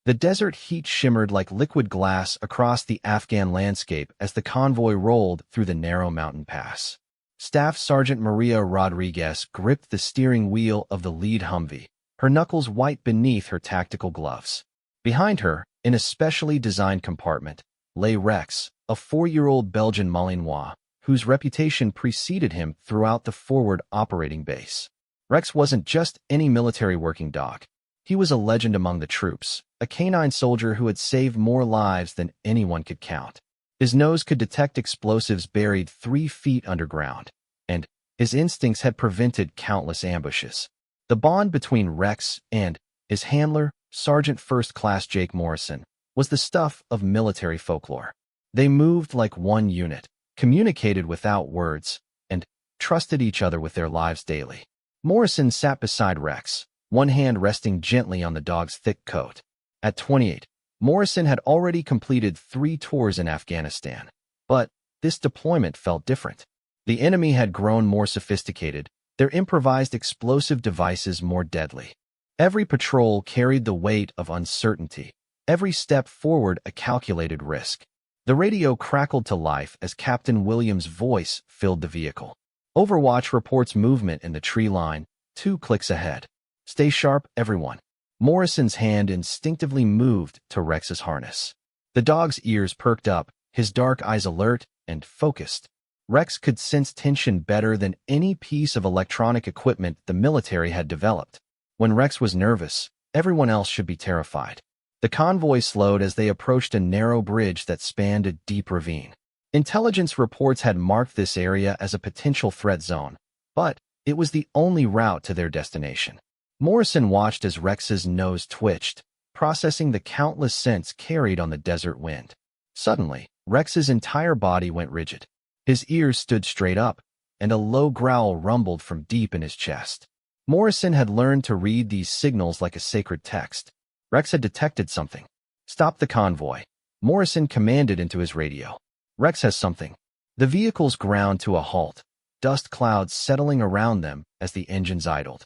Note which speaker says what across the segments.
Speaker 1: The desert heat shimmered like liquid glass across the Afghan landscape as the convoy rolled through the narrow mountain pass. Staff Sergeant Maria Rodriguez gripped the steering wheel of the lead Humvee, her knuckles white beneath her tactical gloves. Behind her, in a specially designed compartment, lay Rex, a 4-year-old Belgian Malinois, whose reputation preceded him throughout the forward operating base. Rex wasn't just any military working dog. He was a legend among the troops, a canine soldier who had saved more lives than anyone could count. His nose could detect explosives buried 3 feet underground, and his instincts had prevented countless ambushes. The bond between Rex and his handler, Sergeant First Class Jake Morrison, was the stuff of military folklore. They moved like one unit, communicated without words, and trusted each other with their lives daily. Morrison sat beside Rex, one hand resting gently on the dog's thick coat. At 28, Morrison had already completed 3 tours in Afghanistan, but this deployment felt different. The enemy had grown more sophisticated, their improvised explosive devices more deadly. Every patrol carried the weight of uncertainty, every step forward a calculated risk. The radio crackled to life as Captain Williams' voice filled the vehicle. Overwatch reports movement in the tree line, 2 clicks ahead. Stay sharp, everyone. Morrison's hand instinctively moved to Rex's harness. The dog's ears perked up, his dark eyes alert and focused. Rex could sense tension better than any piece of electronic equipment the military had developed. When Rex was nervous, everyone else should be terrified. The convoy slowed as they approached a narrow bridge that spanned a deep ravine. Intelligence reports had marked this area as a potential threat zone, but it was the only route to their destination. Morrison watched as Rex's nose twitched, processing the countless scents carried on the desert wind. Suddenly, Rex's entire body went rigid. His ears stood straight up, and a low growl rumbled from deep in his chest. Morrison had learned to read these signals like a sacred text. Rex had detected something. "Stop the convoy," Morrison commanded into his radio. "Rex has something." The vehicles ground to a halt, dust clouds settling around them as the engines idled.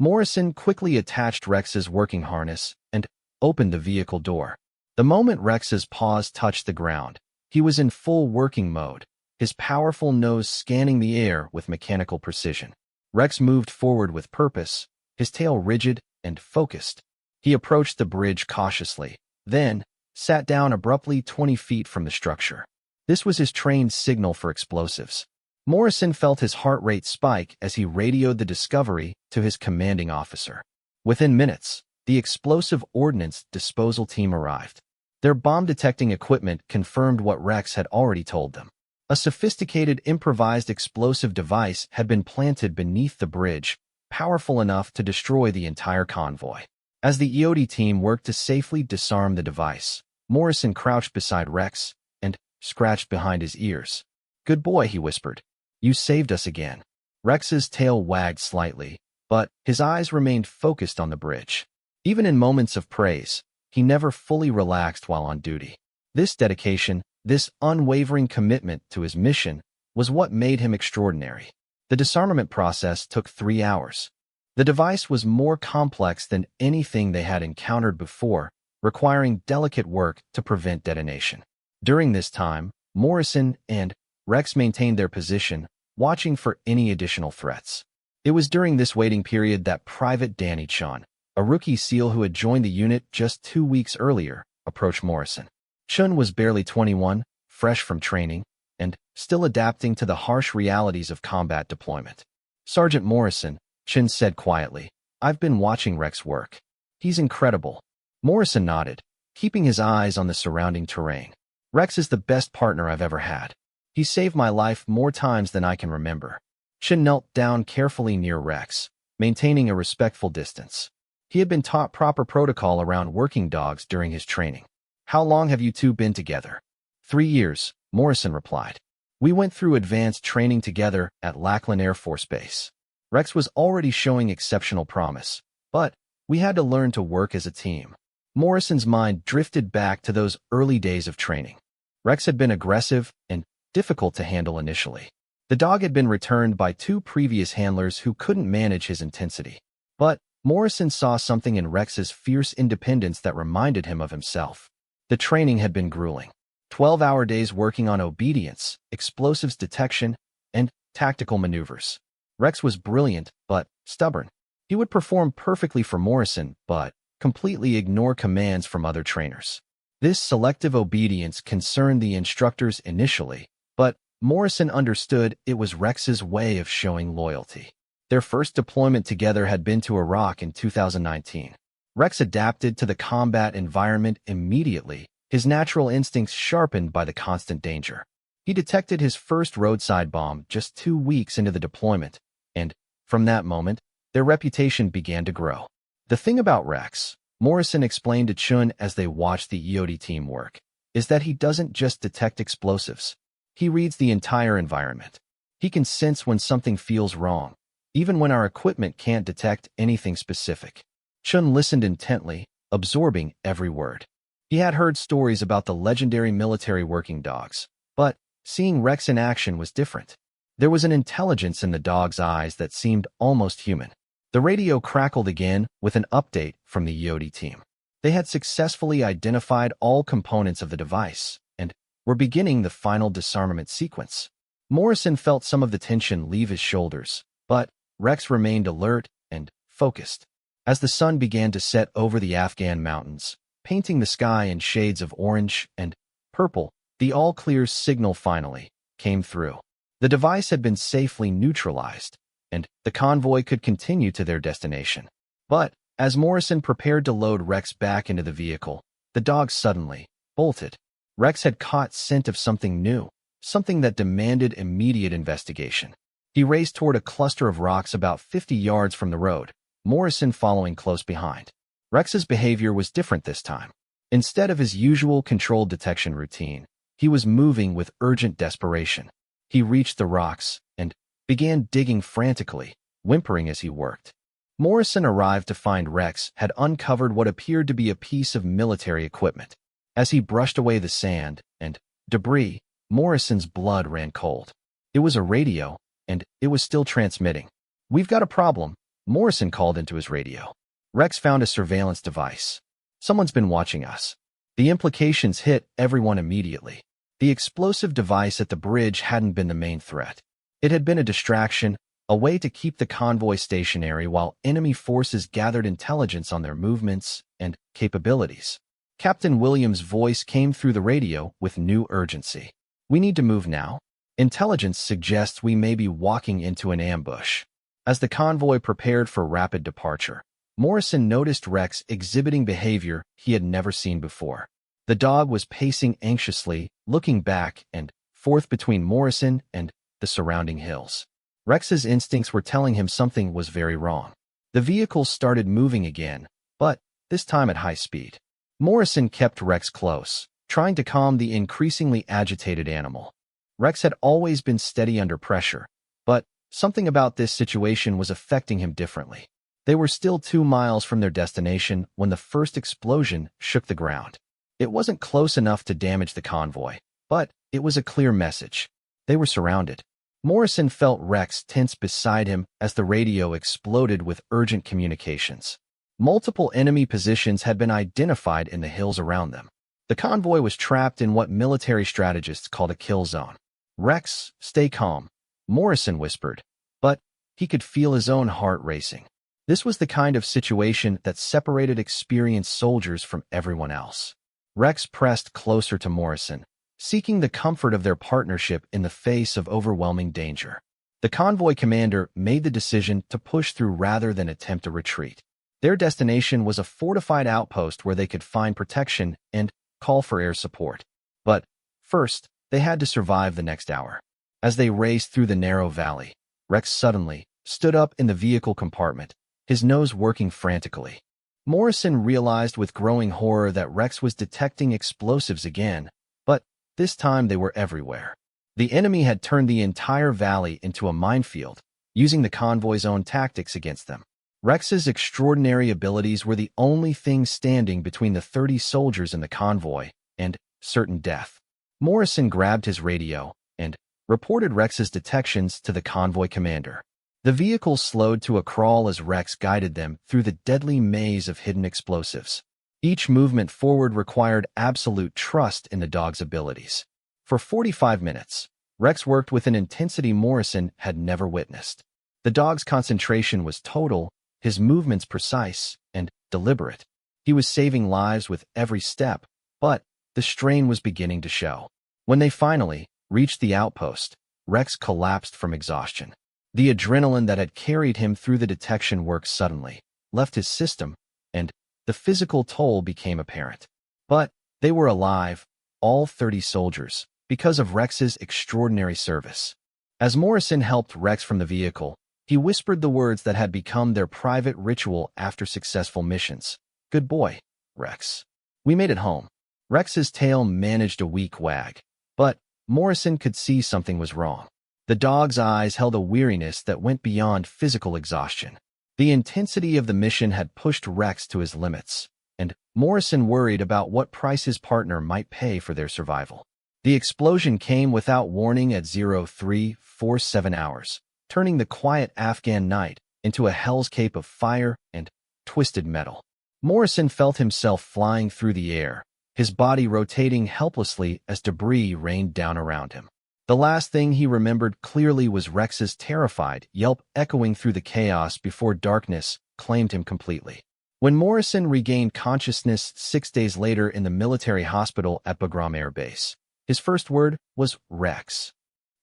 Speaker 1: Morrison quickly attached Rex's working harness and opened the vehicle door. The moment Rex's paws touched the ground, he was in full working mode, his powerful nose scanning the air with mechanical precision. Rex moved forward with purpose, his tail rigid and focused. He approached the bridge cautiously, then sat down abruptly 20 feet from the structure. This was his trained signal for explosives. Morrison felt his heart rate spike as he radioed the discovery to his commanding officer. Within minutes, the explosive ordnance disposal team arrived. Their bomb-detecting equipment confirmed what Rex had already told them. A sophisticated improvised explosive device had been planted beneath the bridge, powerful enough to destroy the entire convoy. As the EOD team worked to safely disarm the device, Morrison crouched beside Rex and scratched behind his ears. "Good boy," he whispered. "You saved us again." Rex's tail wagged slightly, but his eyes remained focused on the bridge. Even in moments of praise, he never fully relaxed while on duty. This dedication, this unwavering commitment to his mission, was what made him extraordinary. The disarmament process took 3 hours. The device was more complex than anything they had encountered before, requiring delicate work to prevent detonation. During this time, Morrison and Rex maintained their position, watching for any additional threats. It was during this waiting period that Private Danny Chun, a rookie SEAL who had joined the unit just 2 weeks earlier, approached Morrison. Chun was barely 21, fresh from training, and still adapting to the harsh realities of combat deployment. "Sergeant Morrison," Chun said quietly, "I've been watching Rex work. He's incredible." Morrison nodded, keeping his eyes on the surrounding terrain. "Rex is the best partner I've ever had. He saved my life more times than I can remember." Chun knelt down carefully near Rex, maintaining a respectful distance. He had been taught proper protocol around working dogs during his training. "How long have you two been together?" 3 years, Morrison replied. "We went through advanced training together at Lackland Air Force Base. Rex was already showing exceptional promise, but we had to learn to work as a team." Morrison's mind drifted back to those early days of training. Rex had been aggressive and difficult to handle initially. The dog had been returned by 2 previous handlers who couldn't manage his intensity. But Morrison saw something in Rex's fierce independence that reminded him of himself. The training had been grueling. 12-hour days working on obedience, explosives detection, and tactical maneuvers. Rex was brilliant, but stubborn. He would perform perfectly for Morrison, but completely ignore commands from other trainers. This selective obedience concerned the instructors initially, but Morrison understood it was Rex's way of showing loyalty. Their first deployment together had been to Iraq in 2019. Rex adapted to the combat environment immediately, his natural instincts sharpened by the constant danger. He detected his first roadside bomb just 2 weeks into the deployment, and from that moment, their reputation began to grow. The thing about Rex, Morrison explained to Chun as they watched the EOD team work, is that he doesn't just detect explosives. He reads the entire environment. He can sense when something feels wrong, even when our equipment can't detect anything specific. Chun listened intently, absorbing every word. He had heard stories about the legendary military working dogs, but seeing Rex in action was different. There was an intelligence in the dog's eyes that seemed almost human. The radio crackled again with an update from the EOD team. They had successfully identified all components of the device and were beginning the final disarmament sequence. Morrison felt some of the tension leave his shoulders, but Rex remained alert and focused. As the sun began to set over the Afghan mountains, painting the sky in shades of orange and purple, the all-clear signal finally came through. The device had been safely neutralized, and the convoy could continue to their destination. But as Morrison prepared to load Rex back into the vehicle, the dog suddenly bolted. Rex had caught scent of something new, something that demanded immediate investigation. He raced toward a cluster of rocks about 50 yards from the road, Morrison following close behind. Rex's behavior was different this time. Instead of his usual controlled detection routine, he was moving with urgent desperation. He reached the rocks and began digging frantically, whimpering as he worked. Morrison arrived to find Rex had uncovered what appeared to be a piece of military equipment. As he brushed away the sand and debris, Morrison's blood ran cold. It was a radio, and it was still transmitting. "We've got a problem," Morrison called into his radio. Rex found a surveillance device. "Someone's been watching us." The implications hit everyone immediately. The explosive device at the bridge hadn't been the main threat. It had been a distraction, a way to keep the convoy stationary while enemy forces gathered intelligence on their movements and capabilities. Captain Williams' voice came through the radio with new urgency. "We need to move now. Intelligence suggests we may be walking into an ambush." As the convoy prepared for rapid departure, Morrison noticed Rex exhibiting behavior he had never seen before. The dog was pacing anxiously, looking back and forth between Morrison and the surrounding hills. Rex's instincts were telling him something was very wrong. The vehicle started moving again, but this time at high speed. Morrison kept Rex close, trying to calm the increasingly agitated animal. Rex had always been steady under pressure, but something about this situation was affecting him differently. They were still 2 miles from their destination when the first explosion shook the ground. It wasn't close enough to damage the convoy, but it was a clear message. They were surrounded. Morrison felt Rex tense beside him as the radio exploded with urgent communications. Multiple enemy positions had been identified in the hills around them. The convoy was trapped in what military strategists called a kill zone. "Rex, stay calm," Morrison whispered, but he could feel his own heart racing. This was the kind of situation that separated experienced soldiers from everyone else. Rex pressed closer to Morrison, seeking the comfort of their partnership in the face of overwhelming danger. The convoy commander made the decision to push through rather than attempt a retreat. Their destination was a fortified outpost where they could find protection and call for air support. But first, they had to survive the next hour. As they raced through the narrow valley, Rex suddenly stood up in the vehicle compartment, his nose working frantically. Morrison realized with growing horror that Rex was detecting explosives again, but this time they were everywhere. The enemy had turned the entire valley into a minefield, using the convoy's own tactics against them. Rex's extraordinary abilities were the only thing standing between the 30 soldiers in the convoy and certain death. Morrison grabbed his radio and reported Rex's detections to the convoy commander. The vehicle slowed to a crawl as Rex guided them through the deadly maze of hidden explosives. Each movement forward required absolute trust in the dog's abilities. For 45 minutes, Rex worked with an intensity Morrison had never witnessed. The dog's concentration was total, his movements precise and deliberate. He was saving lives with every step, but the strain was beginning to show. When they finally reached the outpost, Rex collapsed from exhaustion. The adrenaline that had carried him through the detection work suddenly left his system, and the physical toll became apparent. But they were alive, all 30 soldiers, because of Rex's extraordinary service. As Morrison helped Rex from the vehicle, he whispered the words that had become their private ritual after successful missions. "Good boy, Rex. We made it home." Rex's tail managed a weak wag, but Morrison could see something was wrong. The dog's eyes held a weariness that went beyond physical exhaustion. The intensity of the mission had pushed Rex to his limits, and Morrison worried about what price his partner might pay for their survival. The explosion came without warning at 0347 hours, turning the quiet Afghan night into a hellscape of fire and twisted metal. Morrison felt himself flying through the air, his body rotating helplessly as debris rained down around him. The last thing he remembered clearly was Rex's terrified yelp echoing through the chaos before darkness claimed him completely. When Morrison regained consciousness 6 days later in the military hospital at Bagram Air Base, his first word was Rex.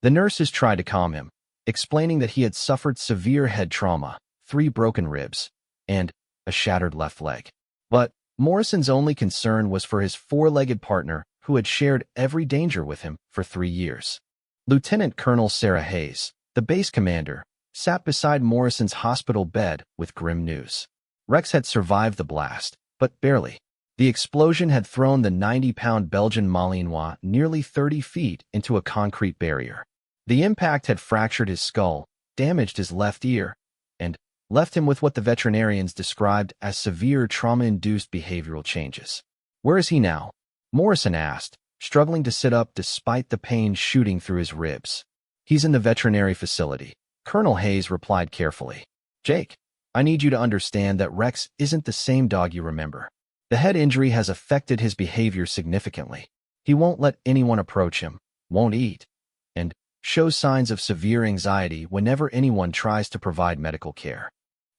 Speaker 1: The nurses tried to calm him, explaining that he had suffered severe head trauma, 3 broken ribs, and a shattered left leg. But Morrison's only concern was for his 4-legged partner who had shared every danger with him for 3 years. Lieutenant Colonel Sarah Hayes, the base commander, sat beside Morrison's hospital bed with grim news. Rex had survived the blast, but barely. The explosion had thrown the 90-pound Belgian Malinois nearly 30 feet into a concrete barrier. The impact had fractured his skull, damaged his left ear, and left him with what the veterinarians described as severe trauma-induced behavioral changes. "Where is he now?" Morrison asked, struggling to sit up despite the pain shooting through his ribs. "He's in the veterinary facility," Colonel Hayes replied carefully. "Jake, I need you to understand that Rex isn't the same dog you remember. The head injury has affected his behavior significantly. He won't let anyone approach him, won't eat, and shows signs of severe anxiety whenever anyone tries to provide medical care."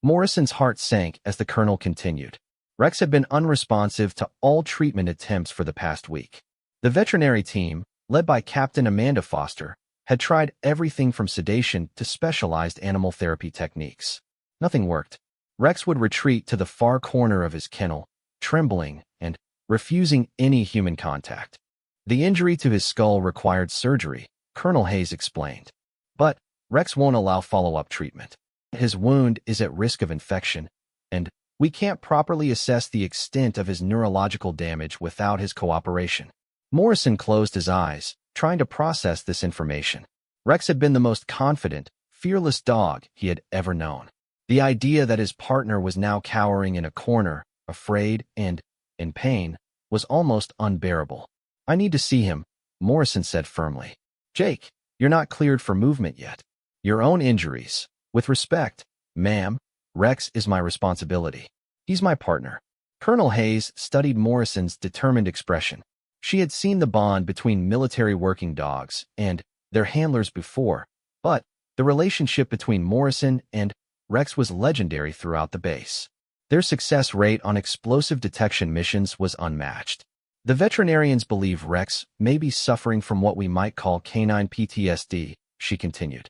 Speaker 1: Morrison's heart sank as the colonel continued. Rex had been unresponsive to all treatment attempts for the past week. The veterinary team, led by Captain Amanda Foster, had tried everything from sedation to specialized animal therapy techniques. Nothing worked. Rex would retreat to the far corner of his kennel, trembling and refusing any human contact. The injury to his skull required surgery, Colonel Hayes explained. But Rex won't allow follow-up treatment. His wound is at risk of infection, and we can't properly assess the extent of his neurological damage without his cooperation. Morrison closed his eyes, trying to process this information. Rex had been the most confident, fearless dog he had ever known. The idea that his partner was now cowering in a corner, afraid and in pain, was almost unbearable. "I need to see him," Morrison said firmly. "Jake, you're not cleared for movement yet. Your own injuries. With respect, ma'am, Rex is my responsibility. He's my partner." Colonel Hayes studied Morrison's determined expression. She had seen the bond between military working dogs and their handlers before, but the relationship between Morrison and Rex was legendary throughout the base. Their success rate on explosive detection missions was unmatched. The veterinarians believe Rex may be suffering from what we might call canine PTSD, she continued.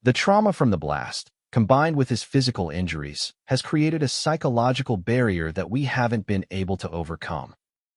Speaker 1: The trauma from the blast, combined with his physical injuries, has created a psychological barrier that we haven't been able to overcome.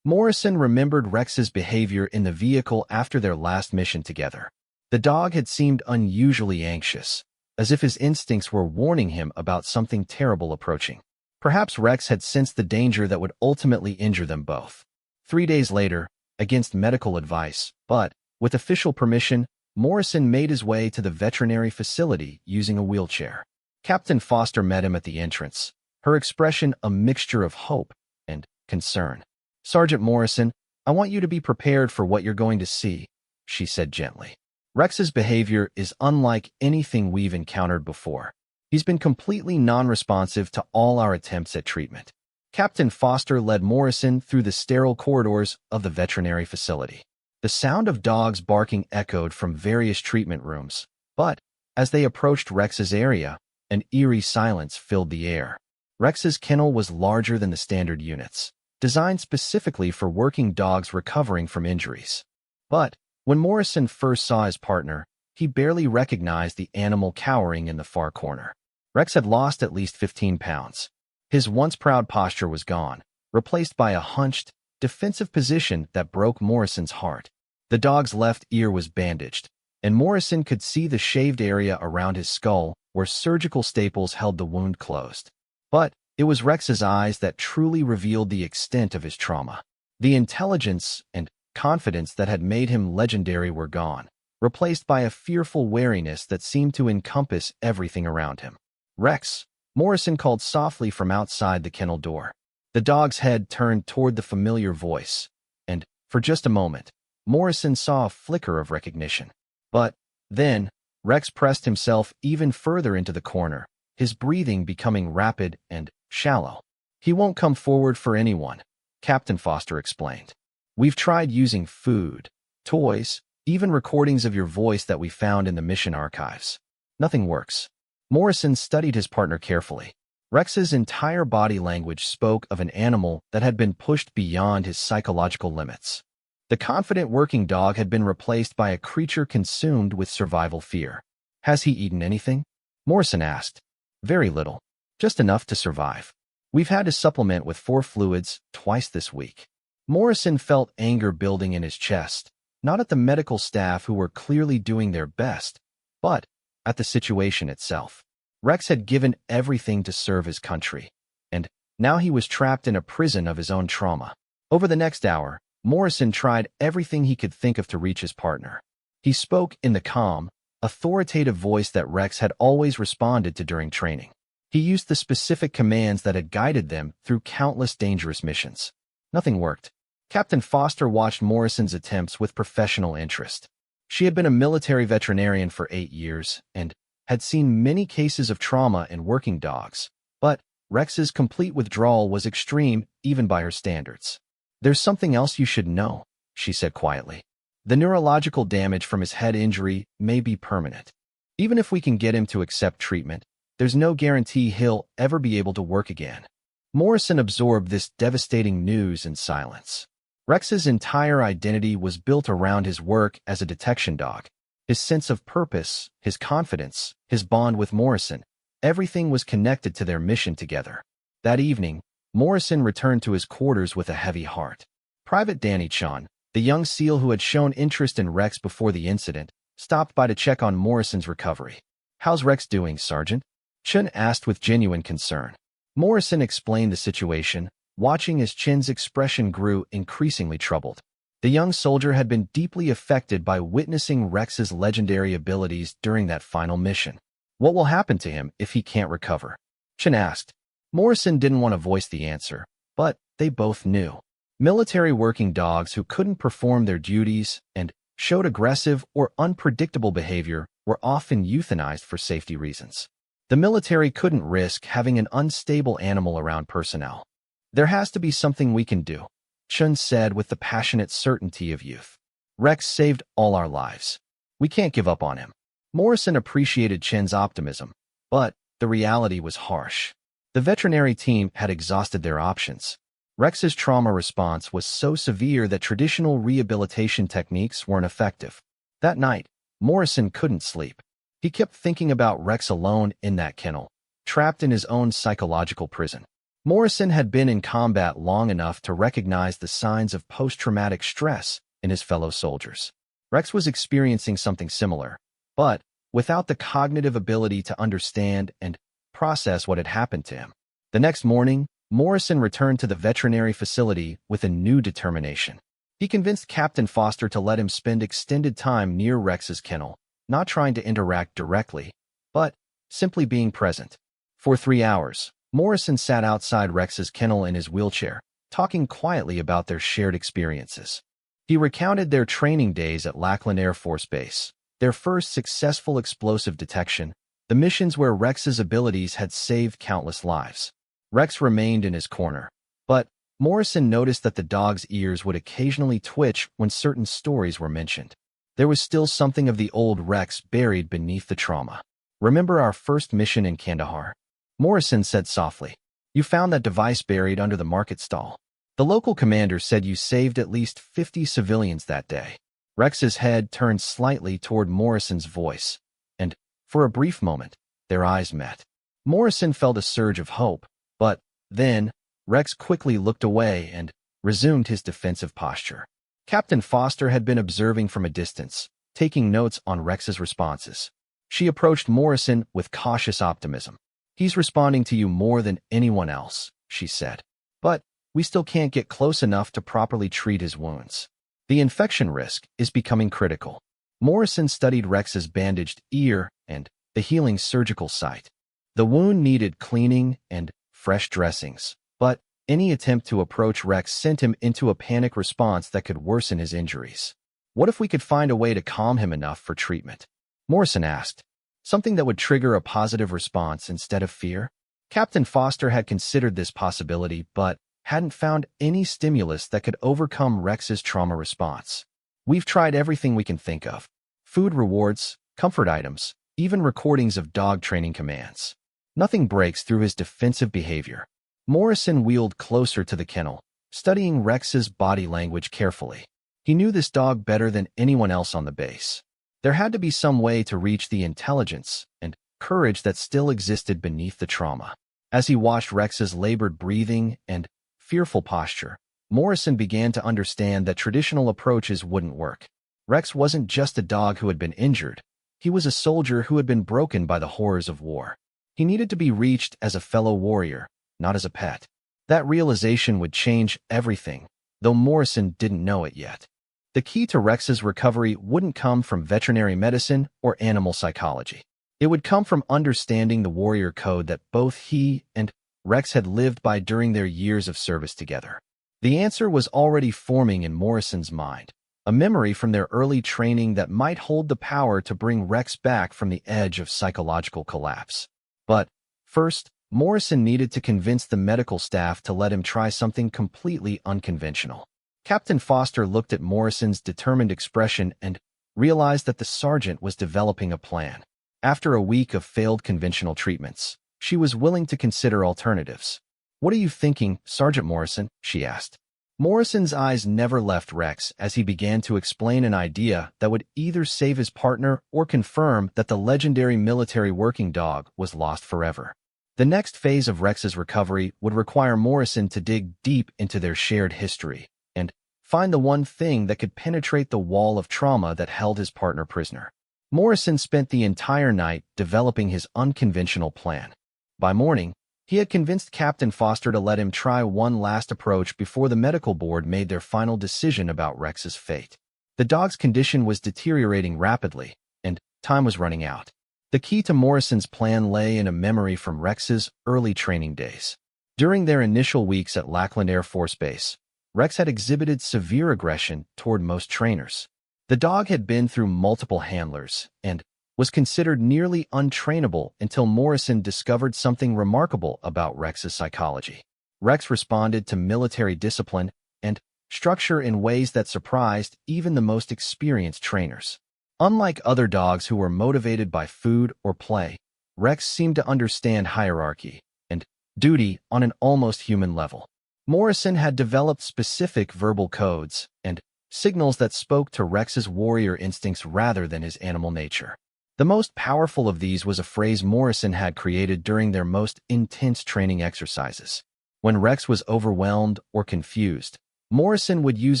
Speaker 1: Morrison remembered Rex's behavior in the vehicle after their last mission together. The dog had seemed unusually anxious, as if his instincts were warning him about something terrible approaching. Perhaps Rex had sensed the danger that would ultimately injure them both. 3 days later, against medical advice, but with official permission, Morrison made his way to the veterinary facility using a wheelchair. Captain Foster met him at the entrance, her expression a mixture of hope and concern. "Sergeant Morrison, I want you to be prepared for what you're going to see," she said gently. "Rex's behavior is unlike anything we've encountered before. He's been completely non-responsive to all our attempts at treatment. Captain Foster led Morrison through the sterile corridors of the veterinary facility. The sound of dogs barking echoed from various treatment rooms, but as they approached Rex's area, an eerie silence filled the air. Rex's kennel was larger than the standard units, designed specifically for working dogs recovering from injuries. But when Morrison first saw his partner, he barely recognized the animal cowering in the far corner. Rex had lost at least 15 pounds. His once proud posture was gone, replaced by a hunched, defensive position that broke Morrison's heart. The dog's left ear was bandaged, and Morrison could see the shaved area around his skull where surgical staples held the wound closed. But it was Rex's eyes that truly revealed the extent of his trauma. The intelligence and confidence that had made him legendary were gone, replaced by a fearful wariness that seemed to encompass everything around him. "Rex," Morrison called softly from outside the kennel door. The dog's head turned toward the familiar voice, and, for just a moment, Morrison saw a flicker of recognition. But then, Rex pressed himself even further into the corner, his breathing becoming rapid and shallow. "He won't come forward for anyone," Captain Foster explained. "We've tried using food, toys, even recordings of your voice that we found in the mission archives. Nothing works." Morrison studied his partner carefully. Rex's entire body language spoke of an animal that had been pushed beyond his psychological limits. The confident working dog had been replaced by a creature consumed with survival fear. "Has he eaten anything?" Morrison asked. "Very little. Just enough to survive. We've had to supplement with 4 fluids twice this week." Morrison felt anger building in his chest, not at the medical staff who were clearly doing their best, but at the situation itself. Rex had given everything to serve his country, and now he was trapped in a prison of his own trauma. Over the next hour, Morrison tried everything he could think of to reach his partner. He spoke in the calm, authoritative voice that Rex had always responded to during training. He used the specific commands that had guided them through countless dangerous missions. Nothing worked. Captain Foster watched Morrison's attempts with professional interest. She had been a military veterinarian for 8 years and had seen many cases of trauma in working dogs, but Rex's complete withdrawal was extreme even by her standards. "There's something else you should know," she said quietly. "The neurological damage from his head injury may be permanent. Even if we can get him to accept treatment, there's no guarantee he'll ever be able to work again." Morrison absorbed this devastating news in silence. Rex's entire identity was built around his work as a detection dog. His sense of purpose, his confidence, his bond with Morrison, everything was connected to their mission together. That evening, Morrison returned to his quarters with a heavy heart. Private Danny Chun, the young SEAL who had shown interest in Rex before the incident, stopped by to check on Morrison's recovery. "How's Rex doing, Sergeant?" Chun asked with genuine concern. Morrison explained the situation, watching as Chin's expression grew increasingly troubled. The young soldier had been deeply affected by witnessing Rex's legendary abilities during that final mission. "What will happen to him if he can't recover?" Chin asked. Morrison didn't want to voice the answer, but they both knew. Military working dogs who couldn't perform their duties and showed aggressive or unpredictable behavior were often euthanized for safety reasons. The military couldn't risk having an unstable animal around personnel. "There has to be something we can do," Chun said with the passionate certainty of youth. "Rex saved all our lives. We can't give up on him." Morrison appreciated Chin's optimism, but the reality was harsh. The veterinary team had exhausted their options. Rex's trauma response was so severe that traditional rehabilitation techniques weren't effective. That night, Morrison couldn't sleep. He kept thinking about Rex alone in that kennel, trapped in his own psychological prison. Morrison had been in combat long enough to recognize the signs of post-traumatic stress in his fellow soldiers. Rex was experiencing something similar, but without the cognitive ability to understand and process what had happened to him. The next morning, Morrison returned to the veterinary facility with a new determination. He convinced Captain Foster to let him spend extended time near Rex's kennel, not trying to interact directly, but simply being present. For 3 hours, Morrison sat outside Rex's kennel in his wheelchair, talking quietly about their shared experiences. He recounted their training days at Lackland Air Force Base, their first successful explosive detection, the missions where Rex's abilities had saved countless lives. Rex remained in his corner, but Morrison noticed that the dog's ears would occasionally twitch when certain stories were mentioned. There was still something of the old Rex buried beneath the trauma. "Remember our first mission in Kandahar?" Morrison said softly. "You found that device buried under the market stall. The local commander said you saved at least 50 civilians that day." Rex's head turned slightly toward Morrison's voice, and, for a brief moment, their eyes met. Morrison felt a surge of hope, but then Rex quickly looked away and resumed his defensive posture. Captain Foster had been observing from a distance, taking notes on Rex's responses. She approached Morrison with cautious optimism. "He's responding to you more than anyone else," she said. "But we still can't get close enough to properly treat his wounds. The infection risk is becoming critical." Morrison studied Rex's bandaged ear and the healing surgical site. The wound needed cleaning and fresh dressings, but any attempt to approach Rex sent him into a panic response that could worsen his injuries. "What if we could find a way to calm him enough for treatment?" Morrison asked. "Something that would trigger a positive response instead of fear?" Captain Foster had considered this possibility, but hadn't found any stimulus that could overcome Rex's trauma response. "We've tried everything we can think of. Food rewards, comfort items, even recordings of dog training commands. Nothing breaks through his defensive behavior." Morrison wheeled closer to the kennel, studying Rex's body language carefully. He knew this dog better than anyone else on the base. There had to be some way to reach the intelligence and courage that still existed beneath the trauma. As he watched Rex's labored breathing and fearful posture, Morrison began to understand that traditional approaches wouldn't work. Rex wasn't just a dog who had been injured. He was a soldier who had been broken by the horrors of war. He needed to be reached as a fellow warrior, not as a pet. That realization would change everything, though Morrison didn't know it yet. The key to Rex's recovery wouldn't come from veterinary medicine or animal psychology. It would come from understanding the warrior code that both he and Rex had lived by during their years of service together. The answer was already forming in Morrison's mind, a memory from their early training that might hold the power to bring Rex back from the edge of psychological collapse. But first, Morrison needed to convince the medical staff to let him try something completely unconventional. Captain Foster looked at Morrison's determined expression and realized that the sergeant was developing a plan. After a week of failed conventional treatments, she was willing to consider alternatives. "What are you thinking, Sergeant Morrison?" she asked. Morrison's eyes never left Rex as he began to explain an idea that would either save his partner or confirm that the legendary military working dog was lost forever. The next phase of Rex's recovery would require Morrison to dig deep into their shared history and find the one thing that could penetrate the wall of trauma that held his partner prisoner. Morrison spent the entire night developing his unconventional plan. By morning, he had convinced Captain Foster to let him try one last approach before the medical board made their final decision about Rex's fate. The dog's condition was deteriorating rapidly, and time was running out. The key to Morrison's plan lay in a memory from Rex's early training days. During their initial weeks at Lackland Air Force Base, Rex had exhibited severe aggression toward most trainers. The dog had been through multiple handlers and was considered nearly untrainable until Morrison discovered something remarkable about Rex's psychology. Rex responded to military discipline and structure in ways that surprised even the most experienced trainers. Unlike other dogs who were motivated by food or play, Rex seemed to understand hierarchy and duty on an almost human level. Morrison had developed specific verbal codes and signals that spoke to Rex's warrior instincts rather than his animal nature. The most powerful of these was a phrase Morrison had created during their most intense training exercises. When Rex was overwhelmed or confused, Morrison would use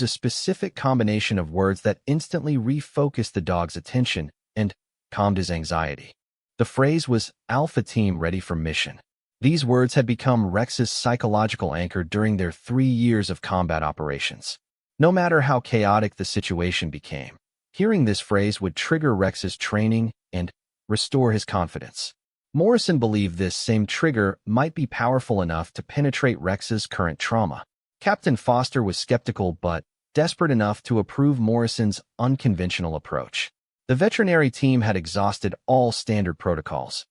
Speaker 1: a specific combination of words that instantly refocused the dog's attention and calmed his anxiety. The phrase was "Alpha Team Ready for Mission." These words had become Rex's psychological anchor during their 3 years of combat operations. No matter how chaotic the situation became, hearing this phrase would trigger Rex's training and restore his confidence. Morrison believed this same trigger might be powerful enough to penetrate Rex's current trauma. Captain Foster was skeptical but desperate enough to approve Morrison's unconventional approach. The veterinary team had exhausted all standard protocols,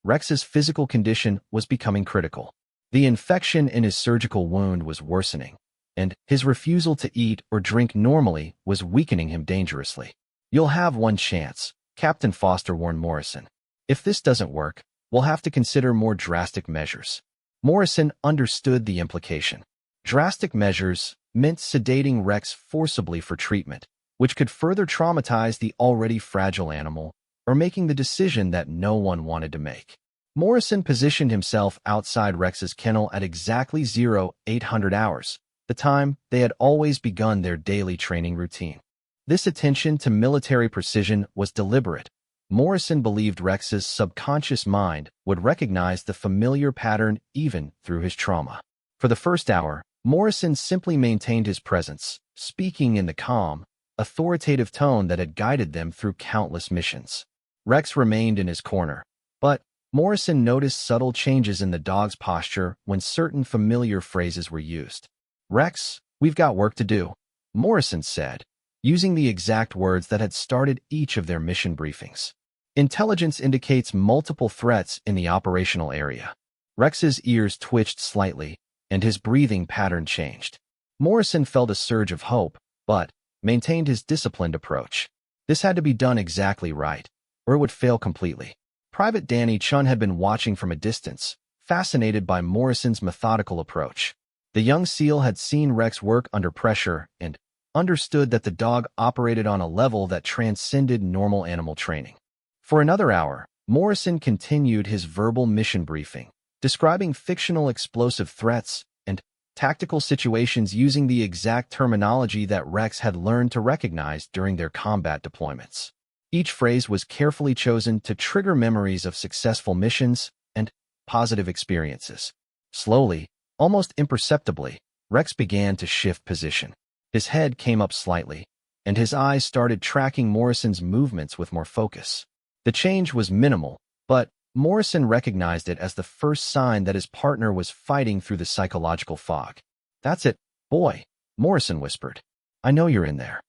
Speaker 1: Rex's physical condition was becoming critical. The infection in his surgical wound was worsening, and his refusal to eat or drink normally was weakening him dangerously. "You'll have one chance," Captain Foster warned Morrison. "If this doesn't work, we'll have to consider more drastic measures." Morrison understood the implication. Drastic measures meant sedating Rex forcibly for treatment, which could further traumatize the already fragile animal, or making the decision that no one wanted to make. Morrison positioned himself outside Rex's kennel at exactly 0800 hours, the time they had always begun their daily training routine. This attention to military precision was deliberate. Morrison believed Rex's subconscious mind would recognize the familiar pattern even through his trauma. For the first hour, Morrison simply maintained his presence, speaking in the calm, authoritative tone that had guided them through countless missions. Rex remained in his corner, but Morrison noticed subtle changes in the dog's posture when certain familiar phrases were used. "Rex, we've got work to do," Morrison said, using the exact words that had started each of their mission briefings. "Intelligence indicates multiple threats in the operational area." Rex's ears twitched slightly, and his breathing pattern changed. Morrison felt a surge of hope, but maintained his disciplined approach. This had to be done exactly right, or it would fail completely. Private Danny Chun had been watching from a distance, fascinated by Morrison's methodical approach. The young SEAL had seen Rex work under pressure and understood that the dog operated on a level that transcended normal animal training. For another hour, Morrison continued his verbal mission briefing, describing fictional explosive threats and tactical situations using the exact terminology that Rex had learned to recognize during their combat deployments. Each phrase was carefully chosen to trigger memories of successful missions and positive experiences. Slowly, almost imperceptibly, Rex began to shift position. His head came up slightly, and his eyes started tracking Morrison's movements with more focus. The change was minimal, but Morrison recognized it as the first sign that his partner was fighting through the psychological fog. "That's it, boy," Morrison whispered. "I know you're in there."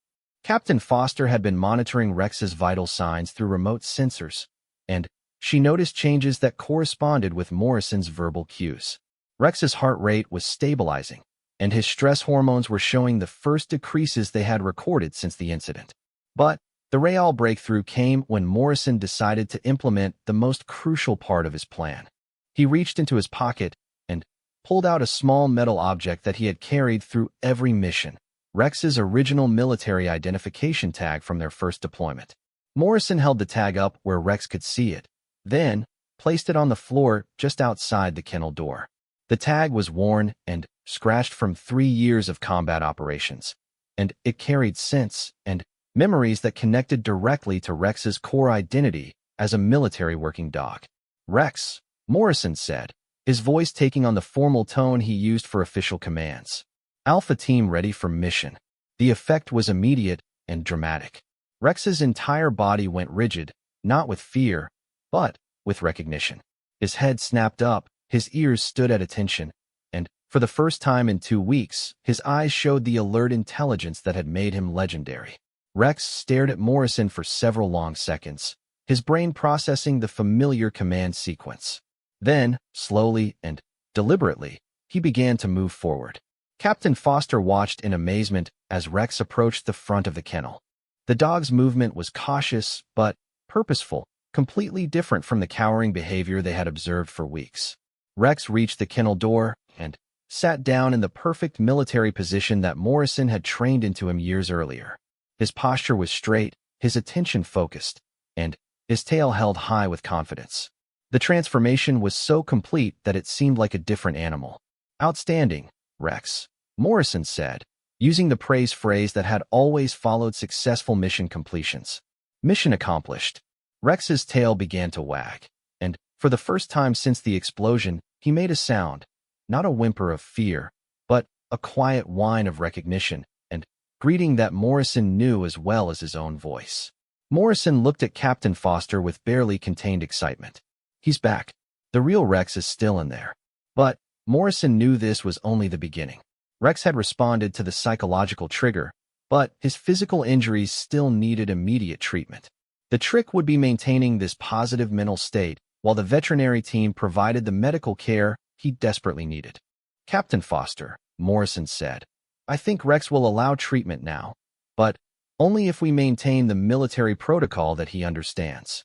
Speaker 1: Captain Foster had been monitoring Rex's vital signs through remote sensors, and she noticed changes that corresponded with Morrison's verbal cues. Rex's heart rate was stabilizing, and his stress hormones were showing the first decreases they had recorded since the incident. But the real breakthrough came when Morrison decided to implement the most crucial part of his plan. He reached into his pocket and pulled out a small metal object that he had carried through every mission, Rex's original military identification tag from their first deployment. Morrison held the tag up where Rex could see it, then placed it on the floor just outside the kennel door. The tag was worn and scratched from 3 years of combat operations, and it carried scents and memories that connected directly to Rex's core identity as a military working dog. "Rex," Morrison said, his voice taking on the formal tone he used for official commands. "Alpha Team ready for mission." The effect was immediate and dramatic. Rex's entire body went rigid, not with fear, but with recognition. His head snapped up, his ears stood at attention, and for the first time in 2 weeks, his eyes showed the alert intelligence that had made him legendary. Rex stared at Morrison for several long seconds, his brain processing the familiar command sequence. Then, slowly and deliberately, he began to move forward. Captain Foster watched in amazement as Rex approached the front of the kennel. The dog's movement was cautious but purposeful, completely different from the cowering behavior they had observed for weeks. Rex reached the kennel door and sat down in the perfect military position that Morrison had trained into him years earlier. His posture was straight, his attention focused, and his tail held high with confidence. The transformation was so complete that it seemed like a different animal. "Outstanding, Rex," Morrison said, using the praise phrase that had always followed successful mission completions. "Mission accomplished." Rex's tail began to wag, and for the first time since the explosion, he made a sound, not a whimper of fear, but a quiet whine of recognition and greeting that Morrison knew as well as his own voice. Morrison looked at Captain Foster with barely contained excitement. "He's back. The real Rex is still in there." But Morrison knew this was only the beginning. Rex had responded to the psychological trigger, but his physical injuries still needed immediate treatment. The trick would be maintaining this positive mental state while the veterinary team provided the medical care he desperately needed. "Captain Foster," Morrison said, "I think Rex will allow treatment now, but only if we maintain the military protocol that he understands."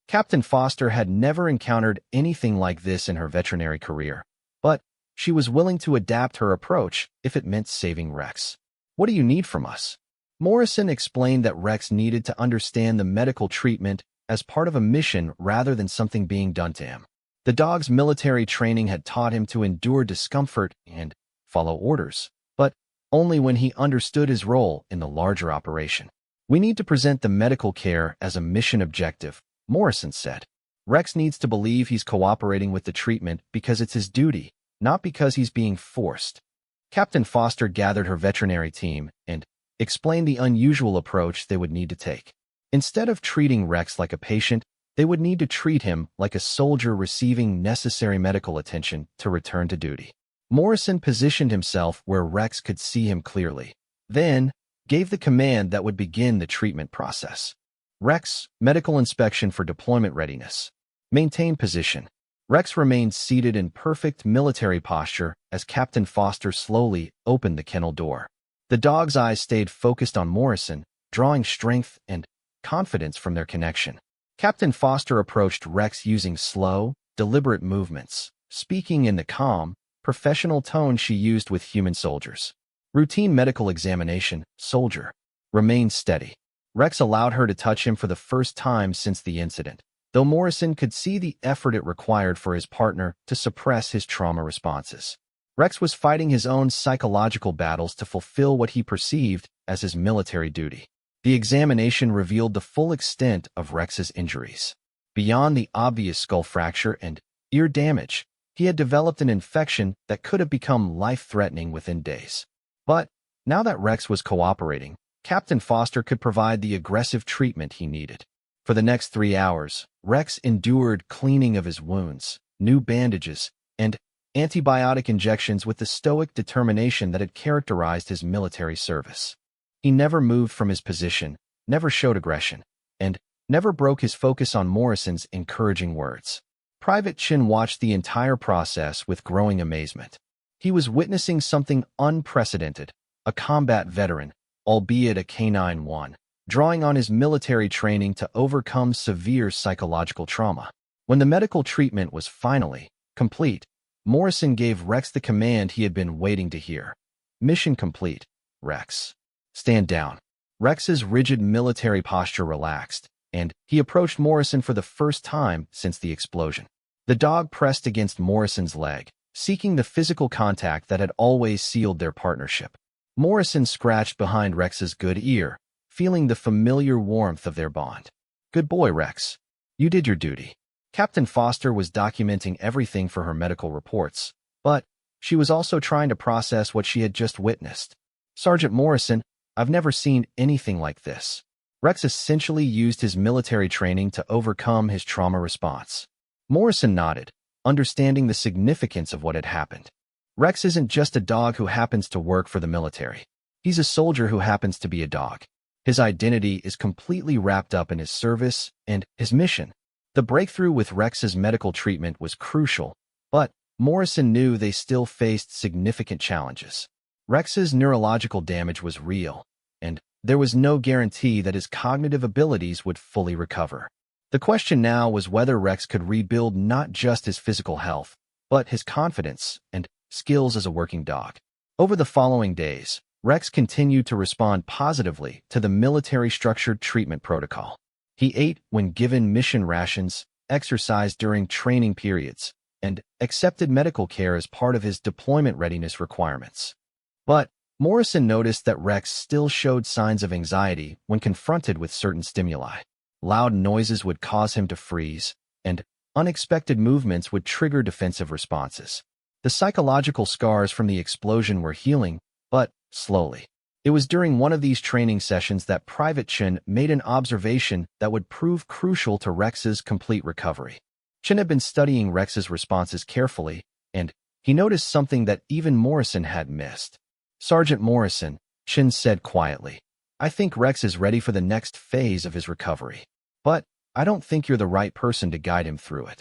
Speaker 1: Captain Foster had never encountered anything like this in her veterinary career, but she was willing to adapt her approach if it meant saving Rex. "What do you need from us?" Morrison explained that Rex needed to understand the medical treatment as part of a mission rather than something being done to him. The dog's military training had taught him to endure discomfort and follow orders, but only when he understood his role in the larger operation. "We need to present the medical care as a mission objective," Morrison said. "Rex needs to believe he's cooperating with the treatment because it's his duty, not because he's being forced." Captain Foster gathered her veterinary team and explained the unusual approach they would need to take. Instead of treating Rex like a patient, they would need to treat him like a soldier receiving necessary medical attention to return to duty. Morrison positioned himself where Rex could see him clearly, then gave the command that would begin the treatment process. "Rex, medical inspection for deployment readiness. Maintain position." Rex remained seated in perfect military posture as Captain Foster slowly opened the kennel door. The dog's eyes stayed focused on Morrison, drawing strength and confidence from their connection. Captain Foster approached Rex using slow, deliberate movements, speaking in the calm, professional tone she used with human soldiers. "Routine medical examination, soldier. Remain steady." Rex allowed her to touch him for the first time since the incident, though Morrison could see the effort it required for his partner to suppress his trauma responses. Rex was fighting his own psychological battles to fulfill what he perceived as his military duty. The examination revealed the full extent of Rex's injuries. Beyond the obvious skull fracture and ear damage, he had developed an infection that could have become life-threatening within days. But now that Rex was cooperating, Captain Foster could provide the aggressive treatment he needed. For the next 3 hours, Rex endured cleaning of his wounds, new bandages, and antibiotic injections with the stoic determination that had characterized his military service. He never moved from his position, never showed aggression, and never broke his focus on Morrison's encouraging words. Private Chin watched the entire process with growing amazement. He was witnessing something unprecedented, a combat veteran, albeit a canine one, drawing on his military training to overcome severe psychological trauma. When the medical treatment was finally complete, Morrison gave Rex the command he had been waiting to hear. "Mission complete, Rex. Stand down." Rex's rigid military posture relaxed, and he approached Morrison for the first time since the explosion. The dog pressed against Morrison's leg, seeking the physical contact that had always sealed their partnership. Morrison scratched behind Rex's good ear, feeling the familiar warmth of their bond. "Good boy, Rex. You did your duty." Captain Foster was documenting everything for her medical reports, but she was also trying to process what she had just witnessed. "Sergeant Morrison, I've never seen anything like this." Rex essentially used his military training to overcome his trauma response. Morrison nodded, understanding the significance of what had happened. Rex isn't just a dog who happens to work for the military. He's a soldier who happens to be a dog. His identity is completely wrapped up in his service and his mission. The breakthrough with Rex's medical treatment was crucial, but Morrison knew they still faced significant challenges. Rex's neurological damage was real, and there was no guarantee that his cognitive abilities would fully recover. The question now was whether Rex could rebuild not just his physical health, but his confidence and skills as a working dog. Over the following days, Rex continued to respond positively to the military-structured treatment protocol. He ate when given mission rations, exercised during training periods, and accepted medical care as part of his deployment readiness requirements. But Morrison noticed that Rex still showed signs of anxiety when confronted with certain stimuli. Loud noises would cause him to freeze, and unexpected movements would trigger defensive responses. The psychological scars from the explosion were healing, but slowly. It was during one of these training sessions that Private Chin made an observation that would prove crucial to Rex's complete recovery. Chin had been studying Rex's responses carefully, and he noticed something that even Morrison had missed. "Sergeant Morrison," Chin said quietly, "I think Rex is ready for the next phase of his recovery. But I don't think you're the right person to guide him through it."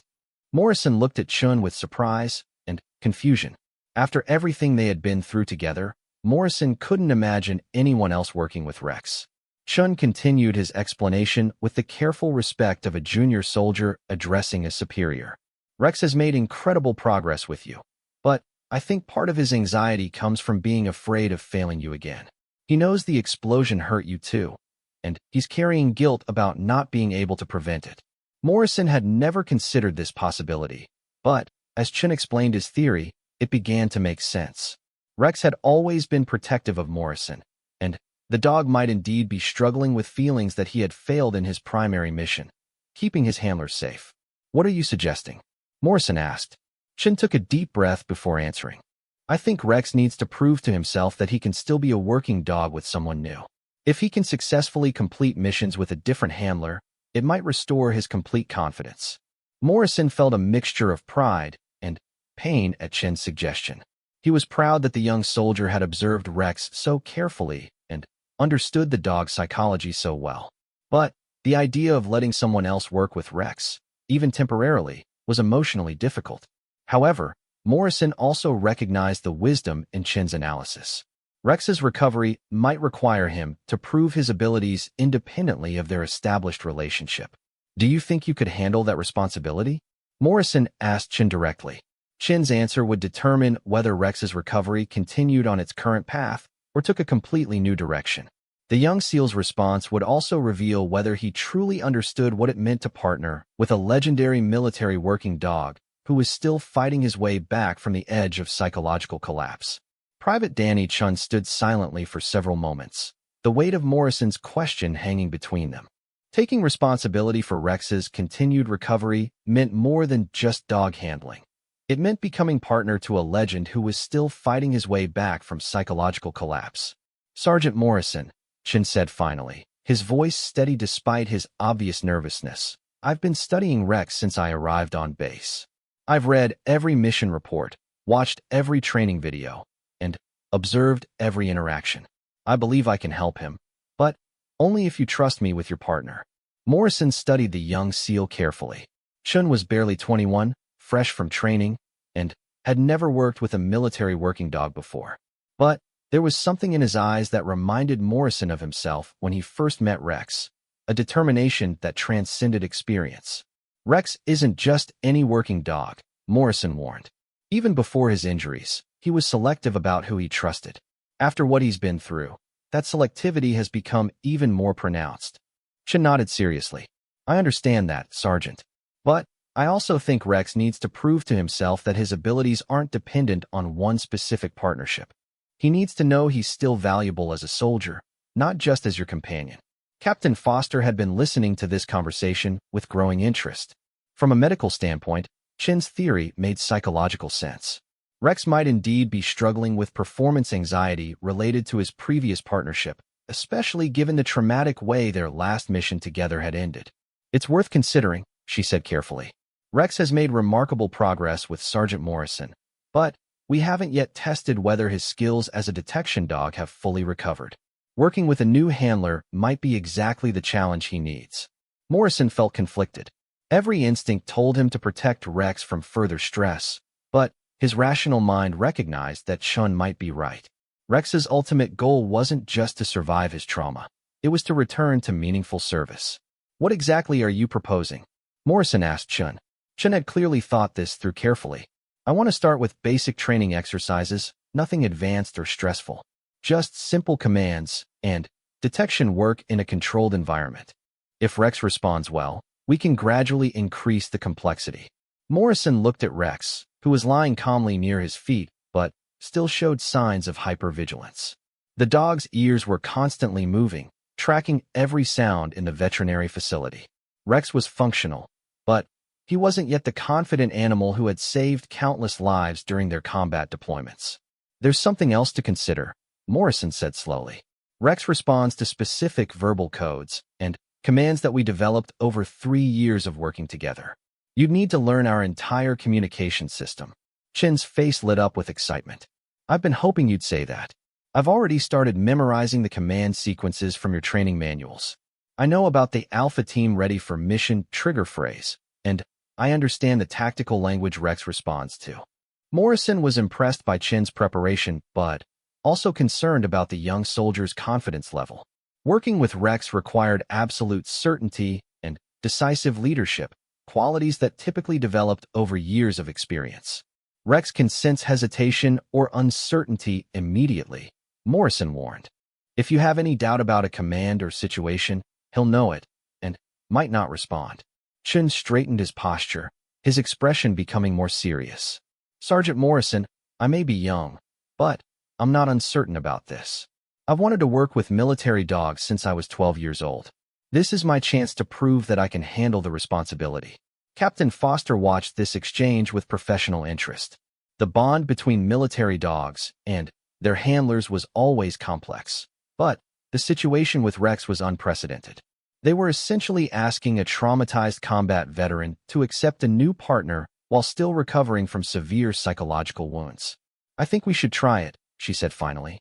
Speaker 1: Morrison looked at Chun with surprise and confusion. After everything they had been through together, Morrison couldn't imagine anyone else working with Rex. Chun continued his explanation with the careful respect of a junior soldier addressing a superior. Rex has made incredible progress with you, but I think part of his anxiety comes from being afraid of failing you again. He knows the explosion hurt you too, and he's carrying guilt about not being able to prevent it. Morrison had never considered this possibility, but as Chun explained his theory, it began to make sense. Rex had always been protective of Morrison, and the dog might indeed be struggling with feelings that he had failed in his primary mission, keeping his handlers safe. "What are you suggesting?" Morrison asked. Chun took a deep breath before answering. "I think Rex needs to prove to himself that he can still be a working dog with someone new. If he can successfully complete missions with a different handler, it might restore his complete confidence." Morrison felt a mixture of pride and pain at Chun's suggestion. He was proud that the young soldier had observed Rex so carefully and understood the dog's psychology so well. But the idea of letting someone else work with Rex, even temporarily, was emotionally difficult. However, Morrison also recognized the wisdom in Chun's analysis. Rex's recovery might require him to prove his abilities independently of their established relationship. "Do you think you could handle that responsibility?" Morrison asked Chun directly. Chun's answer would determine whether Rex's recovery continued on its current path or took a completely new direction. The young SEAL's response would also reveal whether he truly understood what it meant to partner with a legendary military working dog who was still fighting his way back from the edge of psychological collapse. Private Danny Chun stood silently for several moments, the weight of Morrison's question hanging between them. Taking responsibility for Rex's continued recovery meant more than just dog handling. It meant becoming partner to a legend who was still fighting his way back from psychological collapse. "Sergeant Morrison," Chun said finally, his voice steady despite his obvious nervousness, "I've been studying Rex since I arrived on base. I've read every mission report, watched every training video, and observed every interaction. I believe I can help him, but only if you trust me with your partner." Morrison studied the young SEAL carefully. Chun was barely 21, fresh from training, and had never worked with a military working dog before. But there was something in his eyes that reminded Morrison of himself when he first met Rex, a determination that transcended experience. "Rex isn't just any working dog," Morrison warned. Even before his injuries, he was selective about who he trusted. After what he's been through, that selectivity has become even more pronounced. Chun nodded seriously. "I understand that, Sergeant. But I also think Rex needs to prove to himself that his abilities aren't dependent on one specific partnership. He needs to know he's still valuable as a soldier, not just as your companion." Captain Foster had been listening to this conversation with growing interest. From a medical standpoint, Chun's theory made psychological sense. Rex might indeed be struggling with performance anxiety related to his previous partnership, especially given the traumatic way their last mission together had ended. "It's worth considering," she said carefully. "Rex has made remarkable progress with Sergeant Morrison, but we haven't yet tested whether his skills as a detection dog have fully recovered. Working with a new handler might be exactly the challenge he needs." Morrison felt conflicted. Every instinct told him to protect Rex from further stress, but his rational mind recognized that Chun might be right. Rex's ultimate goal wasn't just to survive his trauma. It was to return to meaningful service. "What exactly are you proposing?" Morrison asked Chun. Chun had clearly thought this through carefully. "I want to start with basic training exercises, nothing advanced or stressful. Just simple commands and detection work in a controlled environment. If Rex responds well, we can gradually increase the complexity." Morrison looked at Rex, who was lying calmly near his feet, but still showed signs of hypervigilance. The dog's ears were constantly moving, tracking every sound in the veterinary facility. Rex was functional, but he wasn't yet the confident animal who had saved countless lives during their combat deployments. "There's something else to consider," Morrison said slowly. "Rex responds to specific verbal codes and commands that we developed over 3 years of working together. You'd need to learn our entire communication system." Chun's face lit up with excitement. "I've been hoping you'd say that. I've already started memorizing the command sequences from your training manuals. I know about the Alpha Team Ready for Mission trigger phrase, and I understand the tactical language Rex responds to. Morrison was impressed by Chin's preparation, but also concerned about the young soldier's confidence level. Working with Rex required absolute certainty and decisive leadership, qualities that typically developed over years of experience. Rex can sense hesitation or uncertainty immediately, Morrison warned. If you have any doubt about a command or situation, he'll know it and might not respond. Chin straightened his posture, his expression becoming more serious. Sergeant Morrison, I may be young, but I'm not uncertain about this. I've wanted to work with military dogs since I was 12 years old. This is my chance to prove that I can handle the responsibility. Captain Foster watched this exchange with professional interest. The bond between military dogs and their handlers was always complex, but the situation with Rex was unprecedented. They were essentially asking a traumatized combat veteran to accept a new partner while still recovering from severe psychological wounds. I think we should try it, she said finally.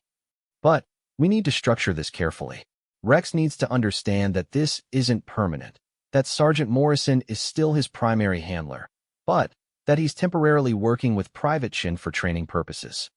Speaker 1: But we need to structure this carefully. Rex needs to understand that this isn't permanent, that Sergeant Morrison is still his primary handler, but that he's temporarily working with Private Chin for training purposes.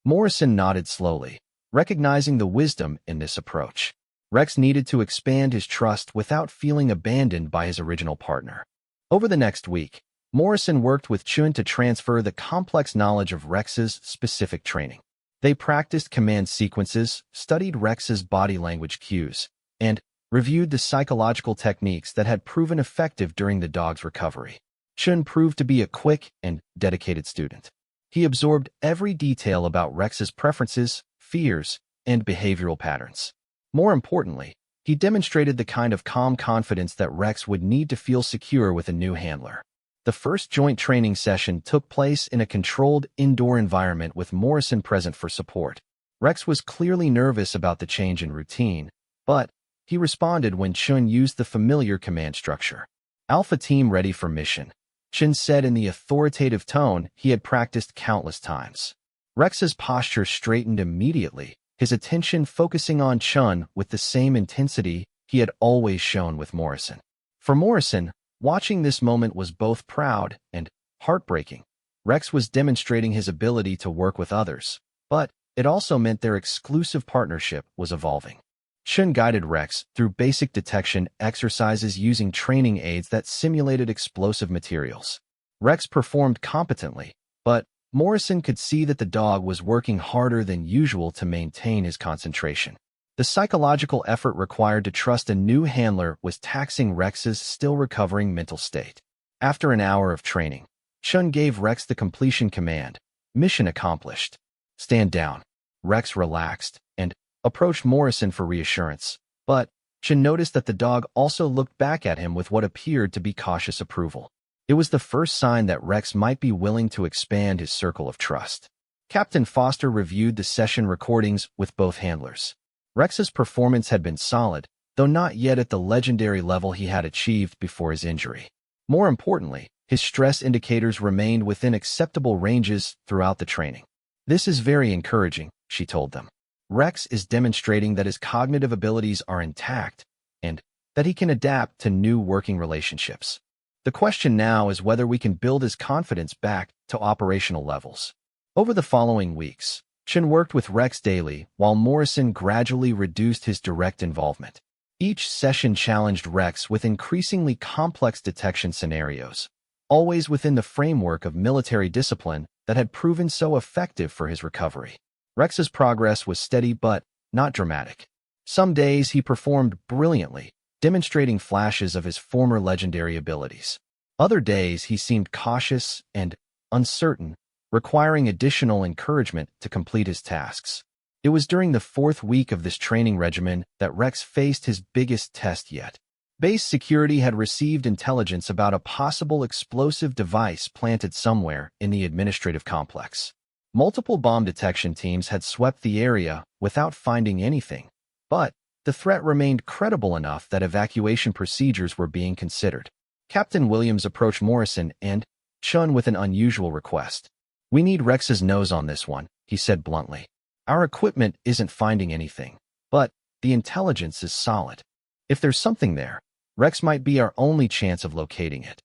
Speaker 1: Morrison nodded slowly, recognizing the wisdom in this approach. Rex needed to expand his trust without feeling abandoned by his original partner. Over the next week, Morrison worked with Chun to transfer the complex knowledge of Rex's specific training. They practiced command sequences, studied Rex's body language cues, and reviewed the psychological techniques that had proven effective during the dog's recovery. Chun proved to be a quick and dedicated student. He absorbed every detail about Rex's preferences, fears, and behavioral patterns. More importantly, he demonstrated the kind of calm confidence that Rex would need to feel secure with a new handler. The first joint training session took place in a controlled indoor environment with Morrison present for support. Rex was clearly nervous about the change in routine, but he responded when Chun used the familiar command structure. Alpha team ready for mission, Chun said in the authoritative tone he had practiced countless times. Rex's posture straightened immediately, his attention focusing on Chun with the same intensity he had always shown with Morrison. For Morrison, watching this moment was both proud and heartbreaking. Rex was demonstrating his ability to work with others, but it also meant their exclusive partnership was evolving. Chun guided Rex through basic detection exercises using training aids that simulated explosive materials. Rex performed competently, but Morrison could see that the dog was working harder than usual to maintain his concentration. The psychological effort required to trust a new handler was taxing Rex's still recovering mental state. After an hour of training, Chun gave Rex the completion command. Mission accomplished. Stand down. Rex relaxed and approached Morrison for reassurance, but Chun noticed that the dog also looked back at him with what appeared to be cautious approval. It was the first sign that Rex might be willing to expand his circle of trust. Captain Foster reviewed the session recordings with both handlers. Rex's performance had been solid, though not yet at the legendary level he had achieved before his injury. More importantly, his stress indicators remained within acceptable ranges throughout the training. This is very encouraging, she told them. Rex is demonstrating that his cognitive abilities are intact and that he can adapt to new working relationships. The question now is whether we can build his confidence back to operational levels. Over the following weeks, Chun worked with Rex daily while Morrison gradually reduced his direct involvement. Each session challenged Rex with increasingly complex detection scenarios, always within the framework of military discipline that had proven so effective for his recovery. Rex's progress was steady but not dramatic. Some days he performed brilliantly, demonstrating flashes of his former legendary abilities. Other days he seemed cautious and uncertain, requiring additional encouragement to complete his tasks. It was during the fourth week of this training regimen that Rex faced his biggest test yet. Base security had received intelligence about a possible explosive device planted somewhere in the administrative complex. Multiple bomb detection teams had swept the area without finding anything, but the threat remained credible enough that evacuation procedures were being considered. Captain Williams approached Morrison and Chun with an unusual request. "We need Rex's nose on this one," he said bluntly. "Our equipment isn't finding anything, but the intelligence is solid. If there's something there, Rex might be our only chance of locating it."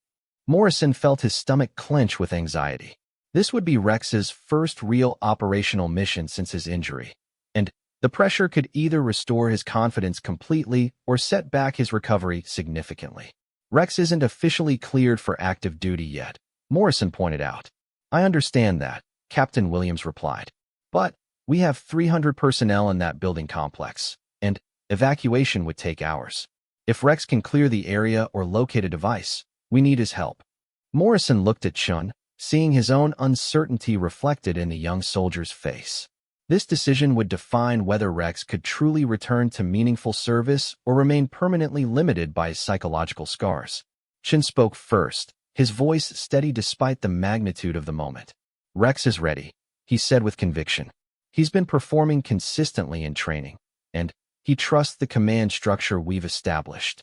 Speaker 1: Morrison felt his stomach clench with anxiety. This would be Rex's first real operational mission since his injury, and the pressure could either restore his confidence completely or set back his recovery significantly. Rex isn't officially cleared for active duty yet, Morrison pointed out. I understand that, Captain Williams replied. But we have 300 personnel in that building complex, and evacuation would take hours. If Rex can clear the area or locate a device, we need his help. Morrison looked at Chun, seeing his own uncertainty reflected in the young soldier's face. This decision would define whether Rex could truly return to meaningful service or remain permanently limited by his psychological scars. Chun spoke first, his voice steady despite the magnitude of the moment. Rex is ready, he said with conviction. He's been performing consistently in training, and he trusts the command structure we've established.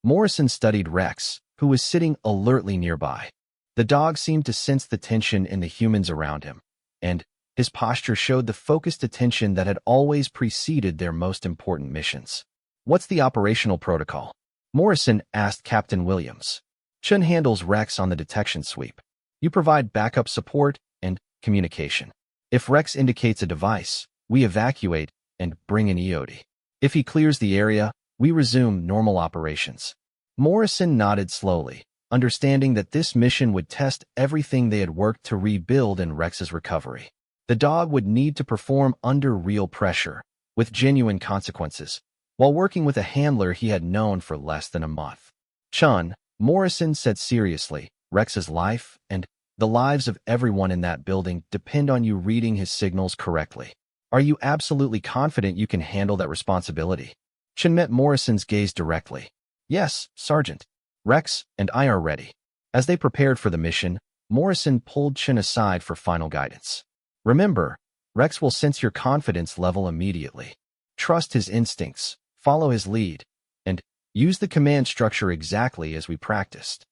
Speaker 1: Morrison studied Rex, who was sitting alertly nearby. The dog seemed to sense the tension in the humans around him, and his posture showed the focused attention that had always preceded their most important missions. What's the operational protocol? Morrison asked Captain Williams. Chun handles Rex on the detection sweep. You provide backup support and communication. If Rex indicates a device, we evacuate and bring in EOD. If he clears the area, we resume normal operations. Morrison nodded slowly, understanding that this mission would test everything they had worked to rebuild in Rex's recovery. The dog would need to perform under real pressure, with genuine consequences, while working with a handler he had known for less than a month. Chun, Morrison said seriously, Rex's life and the lives of everyone in that building depend on you reading his signals correctly. Are you absolutely confident you can handle that responsibility? Chun met Morrison's gaze directly. Yes, Sergeant. Rex and I are ready. As they prepared for the mission, Morrison pulled Chun aside for final guidance. Remember, Rex will sense your confidence level immediately. Trust his instincts, follow his lead, and use the command structure exactly as we practiced.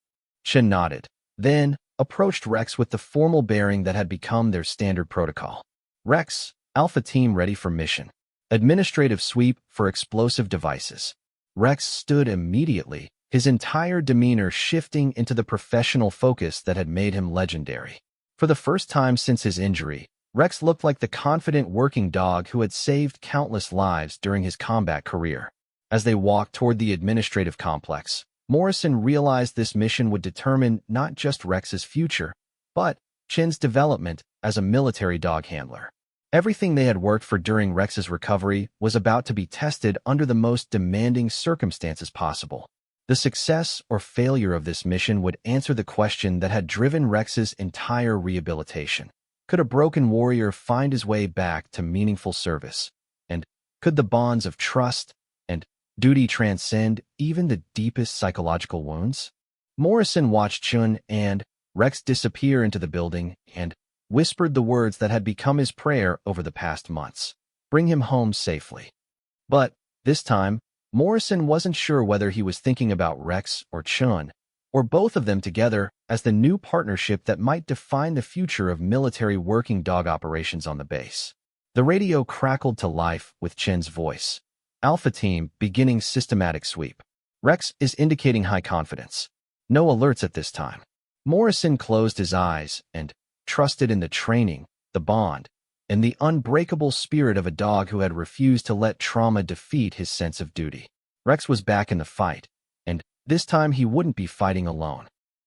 Speaker 1: Chun nodded, then approached Rex with the formal bearing that had become their standard protocol. Rex, Alpha Team ready for mission. Administrative sweep for explosive devices. Rex stood immediately, his entire demeanor shifting into the professional focus that had made him legendary. For the first time since his injury, Rex looked like the confident working dog who had saved countless lives during his combat career. As they walked toward the administrative complex, Morrison realized this mission would determine not just Rex's future, but Chun's development as a military dog handler. Everything they had worked for during Rex's recovery was about to be tested under the most demanding circumstances possible. The success or failure of this mission would answer the question that had driven Rex's entire rehabilitation. Could a broken warrior find his way back to meaningful service? And could the bonds of trust and duty transcend even the deepest psychological wounds? Morrison watched Chun and Rex disappear into the building and whispered the words that had become his prayer over the past months. Bring him home safely. But this time, Morrison wasn't sure whether he was thinking about Rex or Chun, or both of them together as the new partnership that might define the future of military working dog operations on the base. The radio crackled to life with Chun's voice. Alpha Team beginning systematic sweep. Rex is indicating high confidence. No alerts at this time. Morrison closed his eyes and trusted in the training, the bond, and the unbreakable spirit of a dog who had refused to let trauma defeat his sense of duty. Rex was back in the fight, and this time he wouldn't be fighting alone.